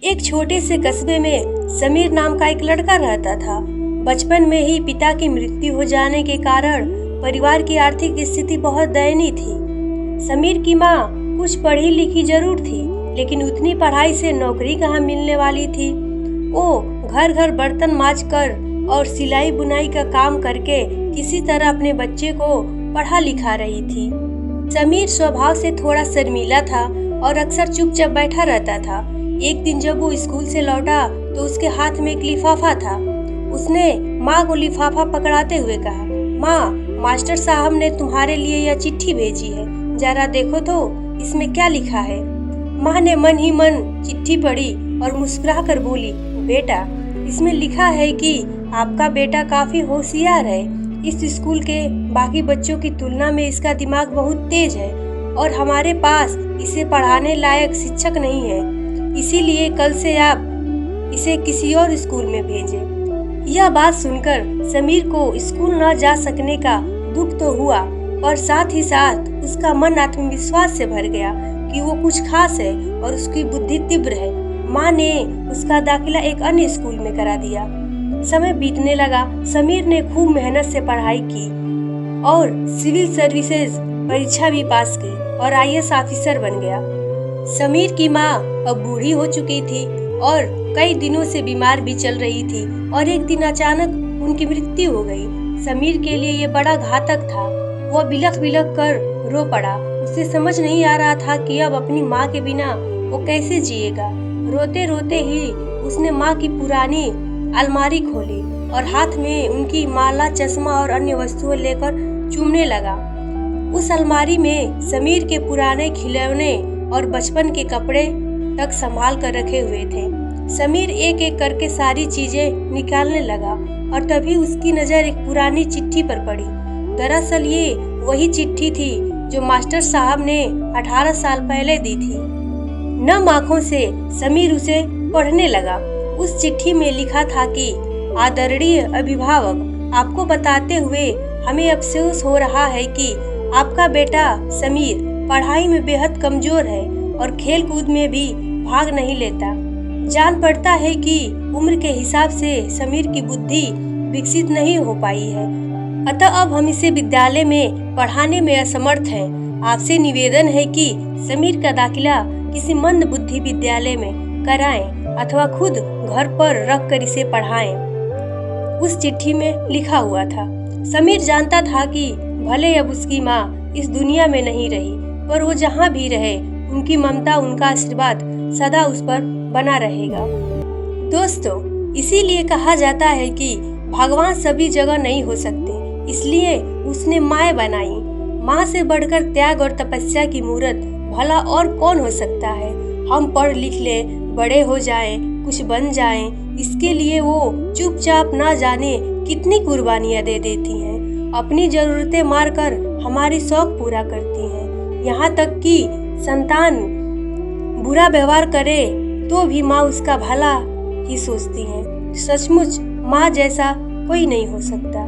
एक छोटे से कस्बे में समीर नाम का एक लड़का रहता था। बचपन में ही पिता की मृत्यु हो जाने के कारण परिवार की आर्थिक स्थिति बहुत दयनीय थी। समीर की माँ कुछ पढ़ी लिखी जरूर थी, लेकिन उतनी पढ़ाई से नौकरी कहाँ मिलने वाली थी। वो घर घर बर्तन मांज कर और सिलाई बुनाई का काम करके किसी तरह अपने बच्चे को पढ़ा लिखा रही थी। समीर स्वभाव से थोड़ा शर्मीला था और अक्सर चुपचाप बैठा रहता था। एक दिन जब वो स्कूल से लौटा तो उसके हाथ में एक लिफाफा था। उसने माँ को लिफाफा पकड़ाते हुए कहा, माँ, मास्टर साहब ने तुम्हारे लिए यह चिट्ठी भेजी है, जरा देखो तो इसमें क्या लिखा है। माँ ने मन ही मन चिट्ठी पढ़ी और मुस्कुरा कर बोली, बेटा, इसमें लिखा है कि आपका बेटा काफी होशियार है। इस स्कूल के बाकी बच्चों की तुलना में इसका दिमाग बहुत तेज है और हमारे पास इसे पढ़ाने लायक शिक्षक नहीं है, इसीलिए कल से आप इसे किसी और स्कूल में भेजें। यह बात सुनकर समीर को स्कूल न जा सकने का दुख तो हुआ और साथ ही साथ उसका मन आत्मविश्वास से भर गया कि वो कुछ खास है और उसकी बुद्धि तीव्र है। माँ ने उसका दाखिला एक अन्य स्कूल में करा दिया। समय बीतने लगा। समीर ने खूब मेहनत से पढ़ाई की और सिविल सर्विसेज परीक्षा भी पास की और IAS ऑफिसर बन गया। समीर की माँ अब बूढ़ी हो चुकी थी और कई दिनों से बीमार भी चल रही थी और एक दिन अचानक उनकी मृत्यु हो गई। समीर के लिए ये बड़ा घातक था। वह बिलख बिलख कर रो पड़ा। उसे समझ नहीं आ रहा था कि अब अपनी माँ के बिना वो कैसे जिएगा। रोते रोते ही उसने माँ की पुरानी अलमारी खोली और हाथ में उनकी माला, चश्मा और अन्य वस्तुएं लेकर चूमने लगा। उस अलमारी में समीर के पुराने खिलौने और बचपन के कपड़े तक संभाल कर रखे हुए थे। समीर एक एक करके सारी चीजें निकालने लगा और तभी उसकी नजर एक पुरानी चिट्ठी पर पड़ी। दरअसल ये वही चिट्ठी थी जो मास्टर साहब ने 18 साल पहले दी थी। नम आंखों से समीर उसे पढ़ने लगा। उस चिट्ठी में लिखा था कि आदरणीय अभिभावक, आपको बताते हुए हमें अफसोस हो रहा है कि आपका बेटा समीर पढ़ाई में बेहद कमजोर है और खेल कूद में भी भाग नहीं लेता। जान पड़ता है कि उम्र के हिसाब से समीर की बुद्धि विकसित नहीं हो पाई है, अतः अब हम इसे विद्यालय में पढ़ाने में असमर्थ हैं। आपसे निवेदन है कि समीर का दाखिला किसी मंद बुद्धि विद्यालय में कराएं अथवा खुद घर पर रख कर इसे पढ़ाएं। उस चिट्ठी में लिखा हुआ था। समीर जानता था कि भले अब उसकी माँ इस दुनिया में नहीं रही, पर वो जहाँ भी रहे उनकी ममता, उनका आशीर्वाद सदा उस पर बना रहेगा। दोस्तों, इसीलिए कहा जाता है कि भगवान सभी जगह नहीं हो सकते, इसलिए उसने माँ बनाई। माँ से बढ़कर त्याग और तपस्या की मूर्त भला और कौन हो सकता है। हम पढ़ लिख ले, बड़े हो जाएं, कुछ बन जाएं, इसके लिए वो चुपचाप ना जाने कितनी कुर्बानियां दे देती हैं। अपनी जरूरतें मारकर हमारी शौक पूरा करती हैं। यहाँ तक कि संतान बुरा व्यवहार करे तो भी माँ उसका भला ही सोचती है। सचमुच माँ जैसा कोई नहीं हो सकता।